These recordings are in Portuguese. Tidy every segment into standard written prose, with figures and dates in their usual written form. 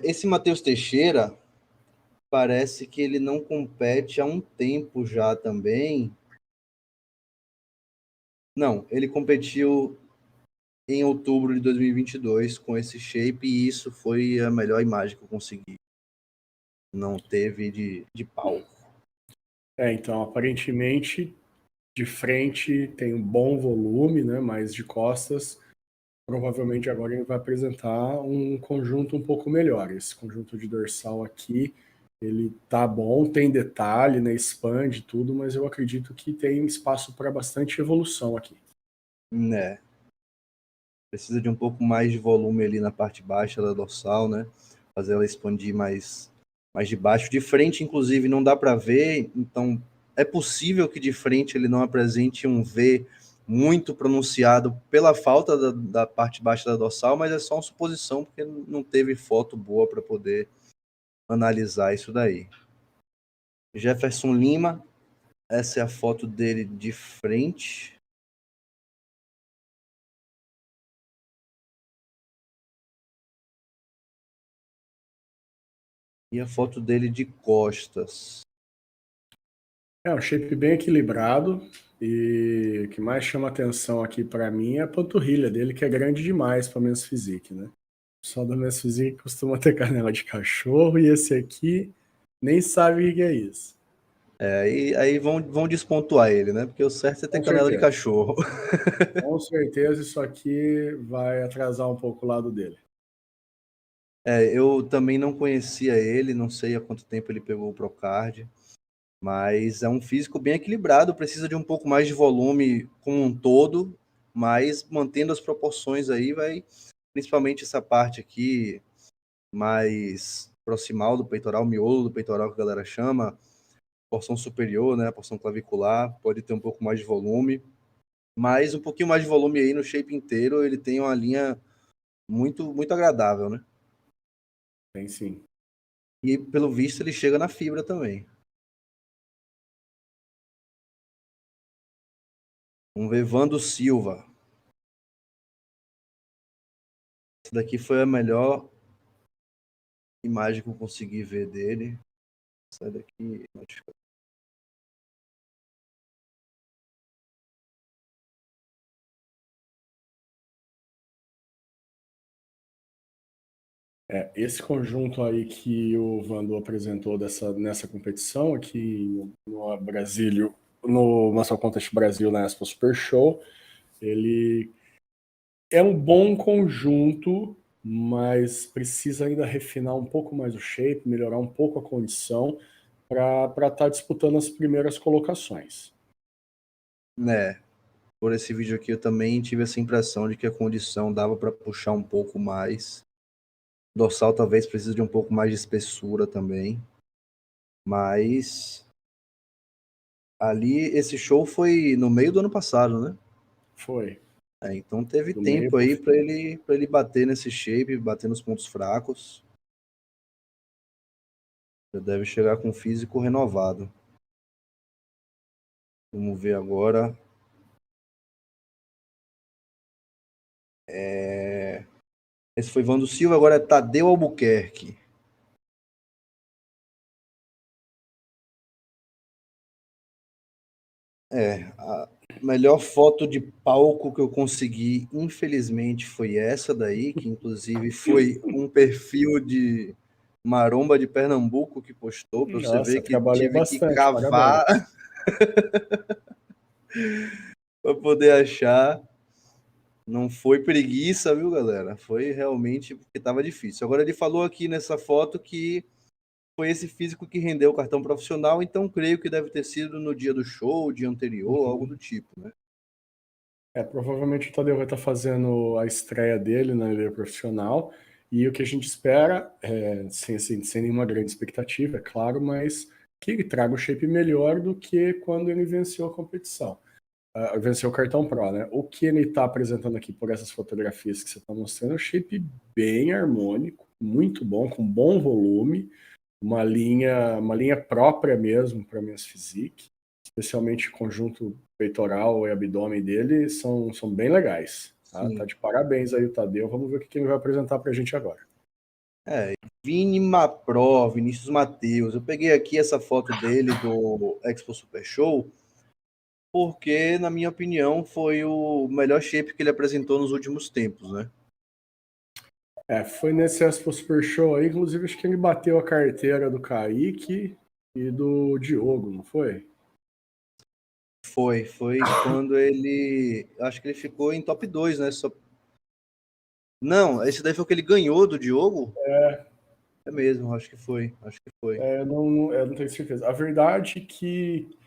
Esse Matheus Teixeira parece que ele não compete há um tempo já também. Não, ele competiu em outubro de 2022 com esse shape e isso foi a melhor imagem que eu consegui. Não teve de palco. Então, aparentemente, de frente tem um bom volume, né? Mas de costas, provavelmente agora ele vai apresentar um conjunto um pouco melhor. Esse conjunto de dorsal aqui, ele tá bom, tem detalhe, né? Expande tudo, mas eu acredito que tem espaço para bastante evolução aqui. Né? Precisa de um pouco mais de volume ali na parte baixa da dorsal, né? Fazer ela expandir mais de baixo. De frente, inclusive, não dá para ver, então é possível que de frente ele não apresente um V muito pronunciado pela falta da parte baixa da dorsal, mas é só uma suposição, porque não teve foto boa para poder analisar isso daí. Jefferson Lima, essa é a foto dele de frente. E a foto dele de costas. Um shape bem equilibrado, e o que mais chama atenção aqui para mim é a panturrilha dele, que é grande demais para Men's Physique, né? O pessoal da Men's Physique costuma ter canela de cachorro, e esse aqui nem sabe o que é isso. Aí vão despontuar ele, né? Porque o certo é ter Com canela de certeza. cachorro. Com certeza isso aqui vai atrasar um pouco o lado dele. Eu também não conhecia ele, não sei há quanto tempo ele pegou o Procard, mas é um físico bem equilibrado, precisa de um pouco mais de volume como um todo, mas mantendo as proporções aí, vai principalmente essa parte aqui mais proximal do peitoral, miolo do peitoral que a galera chama, porção superior, né, a porção clavicular, pode ter um pouco mais de volume, mas um pouquinho mais de volume aí no shape inteiro, ele tem uma linha muito agradável, né? Tem sim. E pelo visto ele chega na fibra também. Vamos ver Vando Silva. Essa daqui foi a melhor imagem que eu consegui ver dele. Sai daqui. Esse conjunto aí que o Vando apresentou nessa competição aqui no Brasílio, no Muscle Contest Brasil, na Expo Super Show, ele é um bom conjunto, mas precisa ainda refinar um pouco mais o shape, melhorar um pouco a condição para estar disputando as primeiras colocações. Né, por esse vídeo aqui eu também tive essa impressão de que a condição dava para puxar um pouco mais. O dorsal talvez precise de um pouco mais de espessura também. Mas ali esse show foi no meio do ano passado, né? Foi. Então teve Do meio tempo pro aí fim. para ele bater nesse shape, bater nos pontos fracos. Já deve chegar com físico renovado. Vamos ver agora. Esse foi Vando Silva, agora é Tadeu Albuquerque. A melhor foto de palco que eu consegui, infelizmente, foi essa daí, que inclusive foi um perfil de Maromba de Pernambuco que postou, para você Nossa, ver que trabalhou tive que bastante, parabéns. cavar para poder achar. Não foi preguiça, viu, galera? Foi realmente porque estava difícil. Agora ele falou aqui nessa foto que foi esse físico que rendeu o cartão profissional, então creio que deve ter sido no dia do show, dia anterior, algo do tipo, né? Provavelmente o Tadeu vai estar fazendo a estreia dele na liga profissional, e o que a gente espera, sem nenhuma grande expectativa, é claro, mas que ele traga o shape melhor do que quando ele venceu a competição. Venceu o cartão Pro, né? O que ele está apresentando aqui por essas fotografias que você está mostrando é um shape bem harmônico, muito bom, com bom volume, uma linha própria mesmo para Men's Physique, especialmente o conjunto peitoral e abdômen dele são bem legais. Tá Sim. de parabéns aí o Tadeu. Vamos ver o que ele vai apresentar para a gente agora. Vini Mapró, Vinícius Matheus. Eu peguei aqui essa foto dele do Expo Super Show, porque, na minha opinião, foi o melhor shape que ele apresentou nos últimos tempos, né? Foi nesse Expo Super Show aí, inclusive acho que ele bateu a carteira do Kaique e do Diogo, não foi? Foi quando ele. Acho que ele ficou em top 2, né? Não, esse daí foi o que ele ganhou do Diogo? É mesmo, acho que foi. Eu não tenho certeza. A verdade é que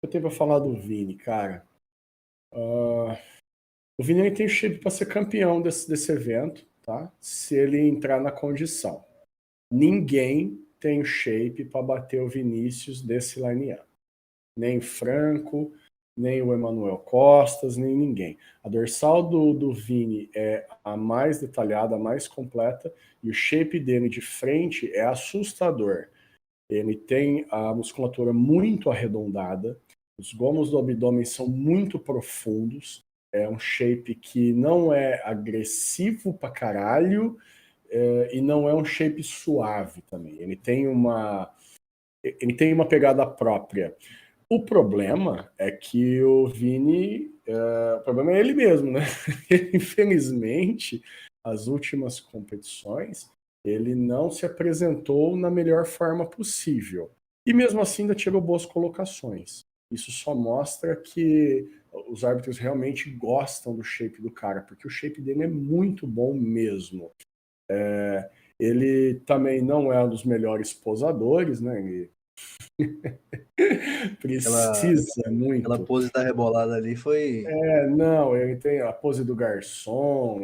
eu tenho pra falar do Vini, cara. O Vini ele tem shape para ser campeão desse evento, tá? Se ele entrar na condição. Ninguém tem shape para bater o Vinícius desse line-up. Nem Franco, nem o Emanuel Costas, nem ninguém. A dorsal do Vini é a mais detalhada, a mais completa, e o shape dele de frente é assustador. Ele tem a musculatura muito arredondada, os gomos do abdômen são muito profundos, é um shape que não é agressivo pra caralho, e não é um shape suave também. Ele tem uma pegada própria. O problema é que o Vini, o problema é ele mesmo, né? Infelizmente, as últimas competições, ele não se apresentou na melhor forma possível. E mesmo assim ainda tirou boas colocações. Isso só mostra que os árbitros realmente gostam do shape do cara, porque o shape dele é muito bom mesmo. Ele também não é um dos melhores posadores, né? Ele precisa Aquela muito. pose da rebolada ali foi. Não, ele tem a pose do garçom,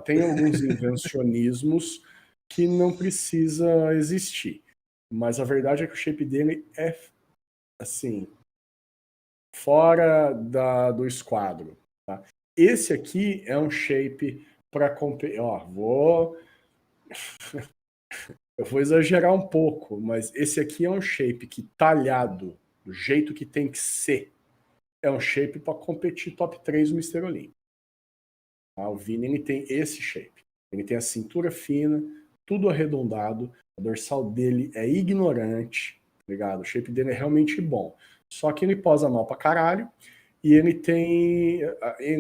tem alguns invencionismos que não precisa existir. Mas a verdade é que o shape dele é, assim, fora do esquadro. Tá? Esse aqui é um shape para competir. Eu vou exagerar um pouco, mas esse aqui é um shape que talhado, do jeito que tem que ser, é um shape para competir top 3 no Mr. Olímpico. Tá? O Vini ele tem esse shape. Ele tem a cintura fina, tudo arredondado, a dorsal dele é ignorante, tá ligado? O shape dele é realmente bom. Só que ele posa mal pra caralho e ele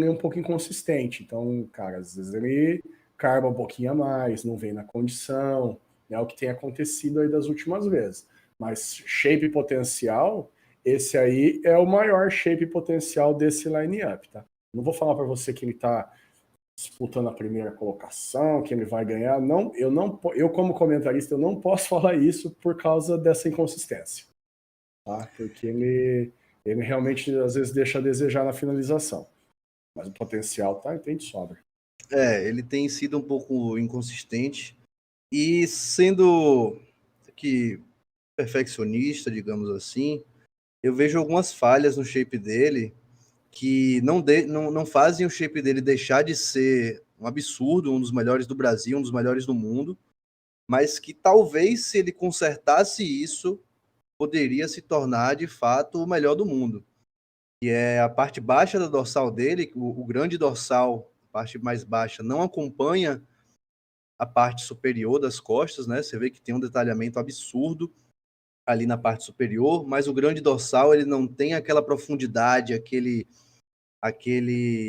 é um pouco inconsistente. Então, cara, às vezes ele carba um pouquinho a mais, não vem na condição, é o que tem acontecido aí das últimas vezes. Mas shape potencial, esse aí é o maior shape potencial desse line-up, tá? Não vou falar para você que ele tá disputando a primeira colocação, que ele vai ganhar. Não, eu como comentarista, eu não posso falar isso por causa dessa inconsistência, tá? Porque ele realmente às vezes deixa a desejar na finalização. Mas o potencial tá, tem de sobra. Ele tem sido um pouco inconsistente e sendo que perfeccionista, digamos assim, eu vejo algumas falhas no shape dele que não fazem o shape dele deixar de ser um absurdo, um dos melhores do Brasil, um dos melhores do mundo, mas que talvez se ele consertasse isso, poderia se tornar de fato o melhor do mundo. E é a parte baixa da dorsal dele, o grande dorsal, a parte mais baixa, não acompanha a parte superior das costas, né? Você vê que tem um detalhamento absurdo ali na parte superior, mas o grande dorsal ele não tem aquela profundidade,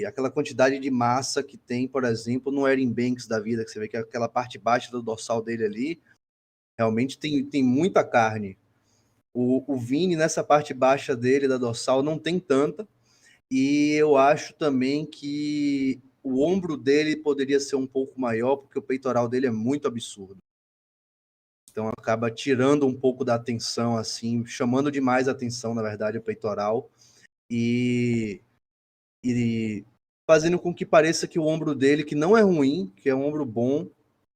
aquela quantidade de massa que tem, por exemplo, no Erin Banks da vida, que você vê que aquela parte baixa do dorsal dele ali realmente tem muita carne. O Vini, nessa parte baixa dele, da dorsal, não tem tanta, e eu acho também que o ombro dele poderia ser um pouco maior, porque o peitoral dele é muito absurdo. Então acaba tirando um pouco da atenção, assim, chamando demais a atenção, na verdade, o peitoral, e fazendo com que pareça que o ombro dele, que não é ruim, que é um ombro bom,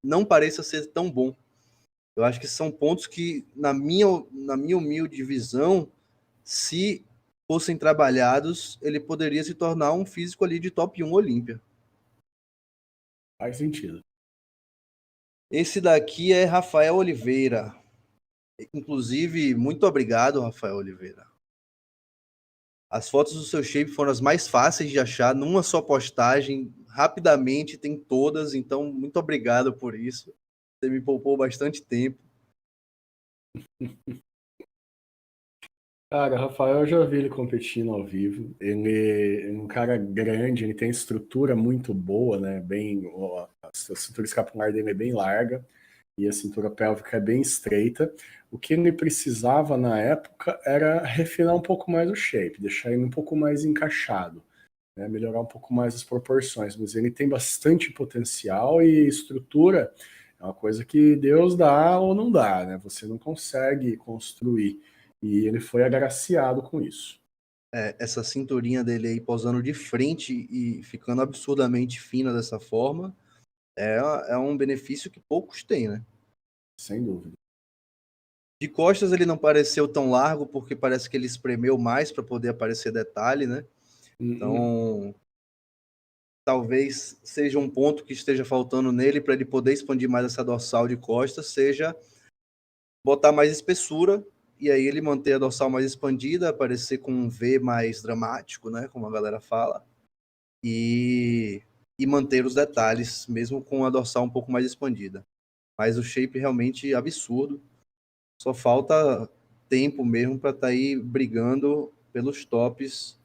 não pareça ser tão bom. Eu acho que são pontos que, na minha humilde visão, se fossem trabalhados, ele poderia se tornar um físico ali de top 1 Olímpia. Faz sentido. Esse daqui é Rafael Oliveira. Inclusive, muito obrigado, Rafael Oliveira. As fotos do seu shape foram as mais fáceis de achar, numa só postagem, rapidamente, tem todas, então muito obrigado por isso. Você me poupou bastante tempo. Cara, Rafael, eu já vi ele competindo ao vivo. Ele é um cara grande, ele tem estrutura muito boa, né? A cintura escapular dele é bem larga e a cintura pélvica é bem estreita. O que ele precisava na época era refinar um pouco mais o shape, deixar ele um pouco mais encaixado, né? Melhorar um pouco mais as proporções. Mas ele tem bastante potencial e estrutura é uma coisa que Deus dá ou não dá, né? Você não consegue construir. E ele foi agraciado com isso. Essa cinturinha dele aí posando de frente e ficando absurdamente fina dessa forma é um benefício que poucos têm, né? Sem dúvida. De costas ele não pareceu tão largo porque parece que ele espremeu mais para poder aparecer detalhe, né? Então, talvez seja um ponto que esteja faltando nele para ele poder expandir mais essa dorsal de costas, seja botar mais espessura e aí ele manter a dorsal mais expandida, aparecer com um V mais dramático, né, como a galera fala, e manter os detalhes, mesmo com a dorsal um pouco mais expandida. Mas o shape realmente absurdo. Só falta tempo mesmo para estar aí brigando pelos tops,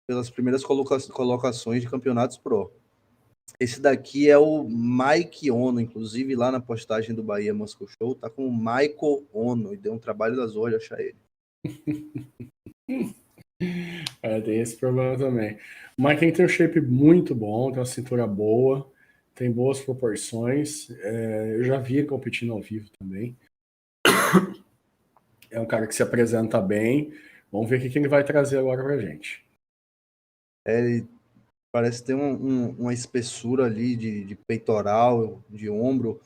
pelas primeiras colocações de campeonatos pro. Esse daqui é o Mike Ono, inclusive lá na postagem do Bahia Muscle Show, tá com o Michael Ono, e deu um trabalho das olhas achar ele. Tem esse problema também. O Mike tem um shape muito bom, tem uma cintura boa, tem boas proporções. Eu já vi ele competindo ao vivo também. É um cara que se apresenta bem. Vamos ver o que ele vai trazer agora pra gente. Ele parece ter uma espessura ali de peitoral, de ombro.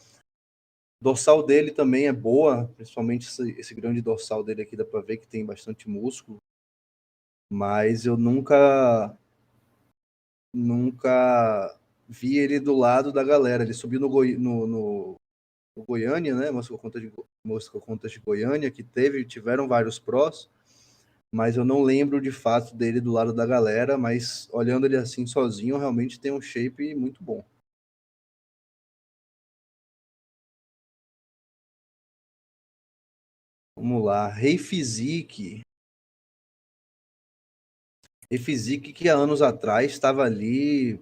O dorsal dele também é boa, principalmente esse grande dorsal dele aqui, dá para ver que tem bastante músculo. Mas eu nunca vi ele do lado da galera. Ele subiu no Goiânia, né? Mostra contas de Goiânia, que tiveram vários prós, mas eu não lembro de fato dele do lado da galera, mas olhando ele assim sozinho, realmente tem um shape muito bom. Vamos lá, Rei Physique. Rei Physique que há anos atrás estava ali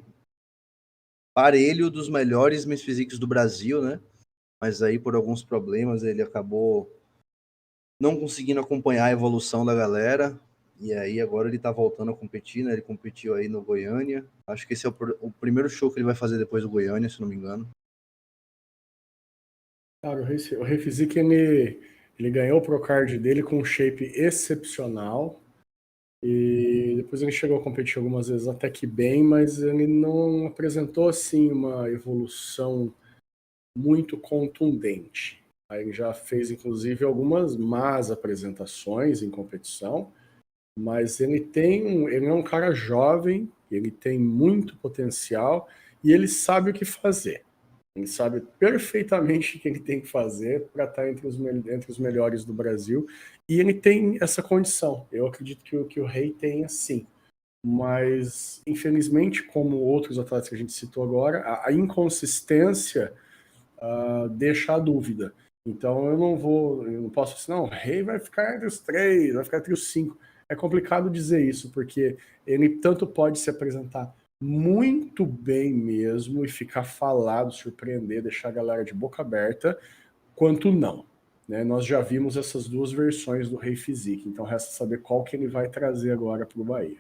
parelho dos melhores Miss Physiques do Brasil, né? Mas aí por alguns problemas ele acabou não conseguindo acompanhar a evolução da galera. E aí agora ele tá voltando a competir, né? Ele competiu aí no Goiânia. Acho que esse é o primeiro show que ele vai fazer depois do Goiânia, se não me engano. Cara, o Rei Physique, ele ganhou o Procard dele com um shape excepcional. E depois ele chegou a competir algumas vezes até que bem, mas ele não apresentou assim uma evolução muito contundente. Aí ele já fez inclusive algumas más apresentações em competição, mas ele é um cara jovem, ele tem muito potencial e ele sabe o que fazer. Ele sabe perfeitamente o que ele tem que fazer para estar entre os melhores do Brasil. E ele tem essa condição. Eu acredito que o Rei tem sim. Mas, infelizmente, como outros atletas que a gente citou agora, a inconsistência deixa a dúvida. Então eu não posso assim, não, o Rei vai ficar entre os 3, vai ficar entre os 5. É complicado dizer isso, porque ele tanto pode se apresentar muito bem mesmo e ficar falado, surpreender, deixar a galera de boca aberta, quanto não. Né? Nós já vimos essas duas versões do Rei Physique, então resta saber qual que ele vai trazer agora para o Bahia.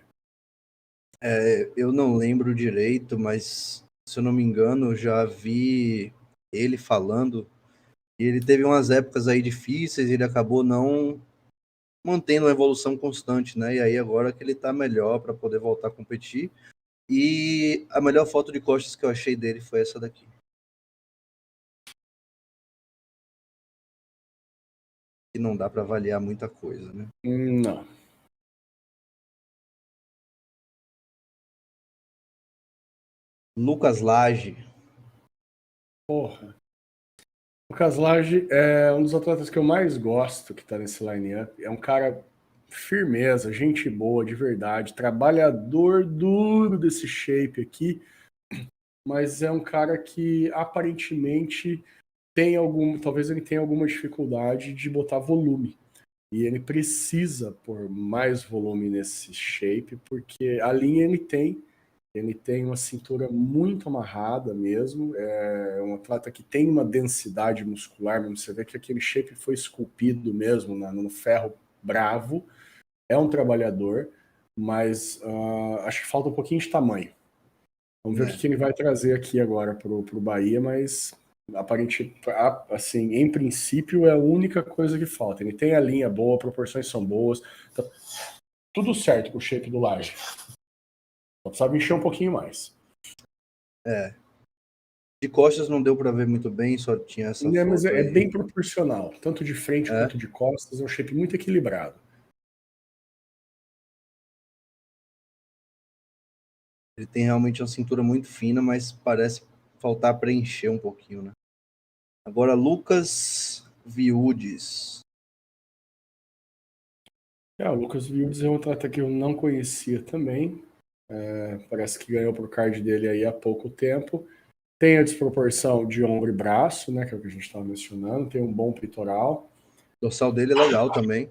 Eu não lembro direito, mas se eu não me engano, eu já vi ele falando. E ele teve umas épocas aí difíceis, e ele acabou não mantendo uma evolução constante, né? E aí agora que ele tá melhor para poder voltar a competir. E a melhor foto de costas que eu achei dele foi essa daqui. Que não dá para avaliar muita coisa, né? Não. Lucas Lage. Porra. O Caslage é um dos atletas que eu mais gosto que está nesse line-up. É um cara firmeza, gente boa, de verdade, trabalhador duro desse shape aqui. mas é um cara que aparentemente talvez ele tenha alguma dificuldade de botar volume. E ele precisa pôr mais volume nesse shape, porque a linha ele tem uma cintura muito amarrada mesmo, é um atleta que tem uma densidade muscular mesmo, você vê que aquele shape foi esculpido mesmo no ferro bravo, é um trabalhador, mas acho que falta um pouquinho de tamanho. Vamos ver o que ele vai trazer aqui agora para o Bahia, mas assim, em princípio é a única coisa que falta. Ele tem a linha boa, proporções são boas, tá tudo certo com o shape do Laje. Só precisava encher um pouquinho mais. De costas não deu para ver muito bem, só tinha essa Mas foto é aí. bem proporcional, tanto de frente quanto de costas, é um shape muito equilibrado. Ele tem realmente uma cintura muito fina, mas parece faltar preencher um pouquinho, né? Agora, Lucas Viudes. O Lucas Viudes é um atleta que eu não conhecia também. Parece que ganhou pro card dele aí há pouco tempo. Tem a desproporção de ombro e braço, né, que é o que a gente estava mencionando. Tem um bom peitoral. O dorsal dele é legal também.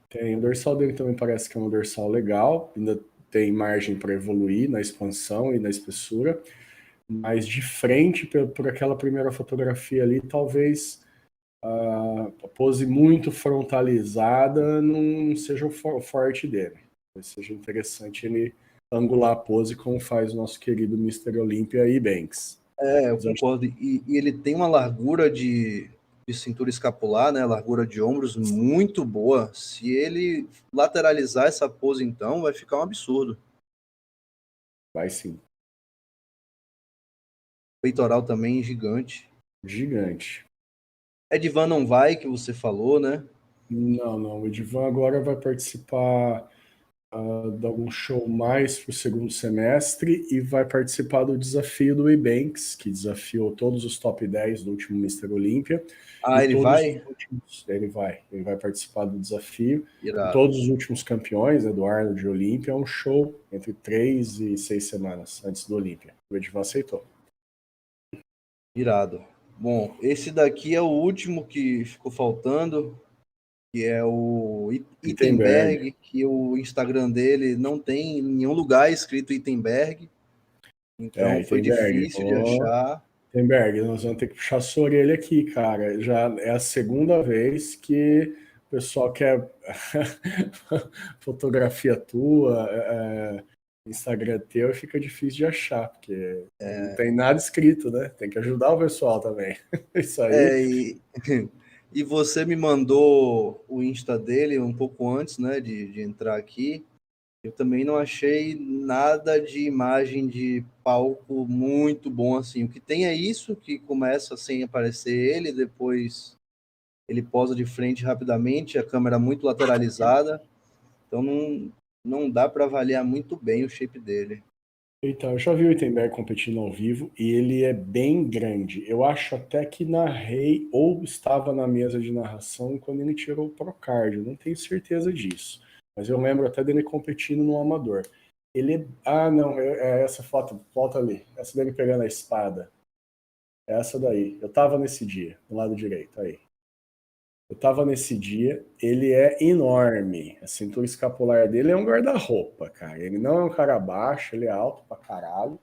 Tem o dorsal dele também parece que é um dorsal legal. Ainda tem margem para evoluir na expansão e na espessura. Mas de frente, por aquela primeira fotografia ali, talvez a pose muito frontalizada não seja o forte dele. Talvez seja interessante ele angular a pose como faz o nosso querido Mr. Olympia e Banks. Eu concordo. E ele tem uma largura de cintura escapular, né? Largura de ombros muito boa. Se ele lateralizar essa pose, então, vai ficar um absurdo. Vai sim. Peitoral também gigante. Gigante. Edvan não vai, que você falou, né? Não. O Edvan agora vai participar de algum show mais para o segundo semestre e vai participar do desafio do Ebanks, que desafiou todos os top 10 do último Mr. Olympia. Ah, ele vai? Ele vai participar do desafio. Irado. Todos os últimos campeões, né, do Arnold de Olímpia, é um show entre 3 e 6 semanas antes do Olímpia. O Edvan aceitou. Irado. Bom, esse daqui é o último que ficou faltando, que é o Ittenberg, que o Instagram dele não tem em nenhum lugar escrito Ittenberg. Então foi difícil de achar. Ittenberg, nós vamos ter que puxar a sua orelha aqui, cara. Já é a segunda vez que o pessoal quer fotografia tua, Instagram teu, fica difícil de achar, porque não tem nada escrito, né? Tem que ajudar o pessoal também. Isso aí. E você me mandou o Insta dele um pouco antes, né, de entrar aqui. Eu também não achei nada de imagem de palco muito bom assim. O que tem é isso, que começa sem aparecer ele, depois ele posa de frente rapidamente, a câmera muito lateralizada. Então não dá para avaliar muito bem o shape dele. Então, eu já vi o Ittenberg competindo ao vivo e ele é bem grande. Eu acho até que narrei ou estava na mesa de narração quando ele tirou o Procard. Eu não tenho certeza disso. Mas eu lembro até dele competindo no amador. Não, é essa foto, volta ali. Essa dele pegando a espada. É essa daí. Eu tava nesse dia, do lado direito, aí. Eu tava nesse dia, ele é enorme. A cintura escapular dele é um guarda-roupa, cara. Ele não é um cara baixo, ele é alto pra caralho.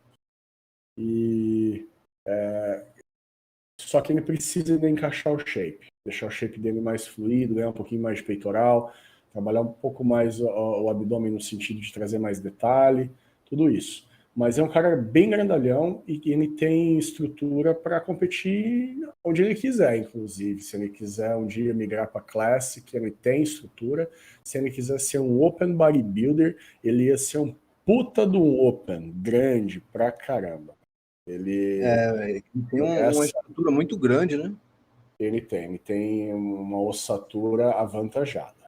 Só que ele precisa de encaixar o shape. Deixar o shape dele mais fluido, ganhar um pouquinho mais de peitoral, trabalhar um pouco mais o abdômen no sentido de trazer mais detalhe, tudo isso. Mas é um cara bem grandalhão e ele tem estrutura para competir onde ele quiser, inclusive. Se ele quiser um dia migrar para Classic, ele tem estrutura. Se ele quiser ser um Open Bodybuilder, ele ia ser um puta do Open, grande pra caramba. Ele tem uma estrutura muito grande, né? Ele tem uma ossatura avantajada.